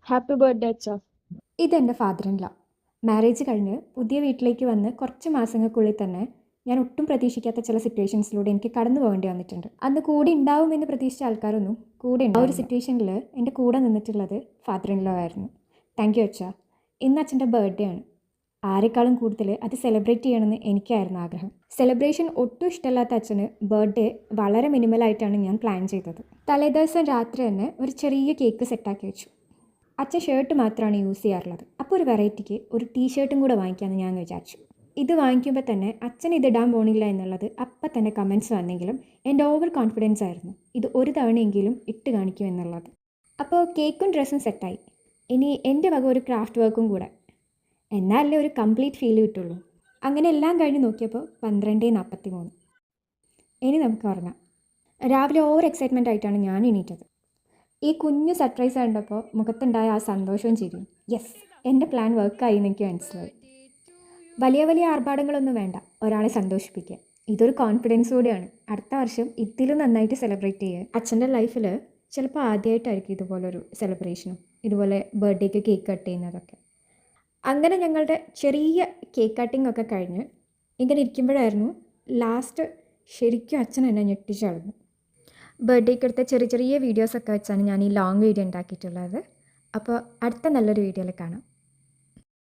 Happy birthday അച്ഛാ. ഇതെൻ്റെ father in law. Marriage കഴിഞ്ഞ് പുതിയ വീട്ടിലേക്ക് വന്ന് കുറച്ച് മാസങ്ങൾക്കുള്ളിൽ തന്നെ ഞാൻ ഒട്ടും പ്രതീക്ഷിക്കാത്ത ചില സിറ്റുവേഷൻസിലൂടെ എനിക്ക് കടന്നു പോകേണ്ടി വന്നിട്ടുണ്ട്. അന്ന് കൂടെ ഉണ്ടാവുമെന്ന് പ്രതീക്ഷിച്ച ആൾക്കാരൊന്നും കൂടെ ഉണ്ടാവും. ആ ഒരു സിറ്റുവേഷനിൽ എൻ്റെ കൂടെ നിന്നിട്ടുള്ളത് ഫാദർ ഇൻ ലോ ആയിരുന്നു. താങ്ക് യു അച്ഛാ. ഇന്ന് അച്ഛൻ്റെ ബർത്ത്ഡേ ആണ്. ആരെക്കാളും കൂടുതൽ അത് സെലിബ്രേറ്റ് ചെയ്യണമെന്ന് എനിക്കായിരുന്നു ആഗ്രഹം. സെലിബ്രേഷൻ ഒട്ടും ഇഷ്ടമല്ലാത്ത അച്ഛന് ബർത്ത്ഡേ വളരെ മിനിമലായിട്ടാണ് ഞാൻ പ്ലാൻ ചെയ്തത്. തലേദിവസം രാത്രി തന്നെ ഒരു ചെറിയ കേക്ക് സെറ്റാക്കി വെച്ചു. അച്ഛൻ ഷർട്ട് മാത്രമാണ് യൂസ് ചെയ്യാറുള്ളത്. അപ്പോൾ ഒരു വെറൈറ്റിക്ക് ഒരു ടീഷർട്ടും കൂടെ വാങ്ങിക്കാമെന്ന് ഞാൻ വിചാരിച്ചു. ഇത് വാങ്ങിക്കുമ്പോൾ തന്നെ അച്ഛൻ ഇതിടാൻ പോണില്ല എന്നുള്ളത് അപ്പം തന്നെ കമൻസ് വന്നെങ്കിലും എൻ്റെ ഓവർ കോൺഫിഡൻസ് ആയിരുന്നു ഇത് ഒരു തവണയെങ്കിലും ഇട്ട് കാണിക്കും എന്നുള്ളത്. അപ്പോൾ കേക്കും ഡ്രസ്സും സെറ്റായി. ഇനി എൻ്റെ വക ഒരു ക്രാഫ്റ്റ് വർക്കും കൂടെ, എന്നാലേ ഒരു കംപ്ലീറ്റ് ഫീൽ കിട്ടുള്ളൂ. അങ്ങനെ എല്ലാം കഴിഞ്ഞ് നോക്കിയപ്പോൾ 12:43. ഇനി നമുക്ക് ഉറങ്ങാം. രാവിലെ ഓവർ എക്സൈറ്റ്മെൻ്റ് ആയിട്ടാണ് ഞാൻ എണീറ്റത്. ഈ കുഞ്ഞു സർപ്രൈസ് കണ്ടപ്പോൾ മുഖത്തുണ്ടായ ആ സന്തോഷവും ചിരിയും, യെസ്, എൻ്റെ പ്ലാൻ വർക്കായി എനിക്ക് മനസ്സിലായി. വലിയ വലിയ ആർഭാടങ്ങളൊന്നും വേണ്ട ഒരാളെ സന്തോഷിപ്പിക്കുക. ഇതൊരു കോൺഫിഡൻസ് കൂടിയാണ്. അടുത്ത വർഷം ഇതിലും നന്നായിട്ട് സെലിബ്രേറ്റ് ചെയ്യുക. അച്ഛൻ്റെ ലൈഫിൽ ചിലപ്പോൾ ആദ്യമായിട്ടായിരിക്കും ഇതുപോലൊരു സെലിബ്രേഷനും ഇതുപോലെ ബർത്ത്ഡേക്ക് കേക്ക് കട്ട് ചെയ്യുന്നതൊക്കെ. അങ്ങനെ ഞങ്ങളുടെ ചെറിയ കേക്ക് കട്ടിംഗ് ഒക്കെ കഴിഞ്ഞ് ഇങ്ങനെ ഇരിക്കുമ്പോഴായിരുന്നു ലാസ്റ്റ് ശരിക്കും അച്ഛൻ എന്നെ ഞെട്ടിച്ചു കളഞ്ഞു. ബർത്ത്ഡേക്ക് എടുത്ത ചെറിയ ചെറിയ വീഡിയോസൊക്കെ വെച്ചാണ് ഞാൻ ഈ ലോങ് വീഡിയോ ഉണ്ടാക്കിയിട്ടുള്ളത്. അപ്പോൾ അടുത്ത നല്ലൊരു വീഡിയോയിൽ കാണാം.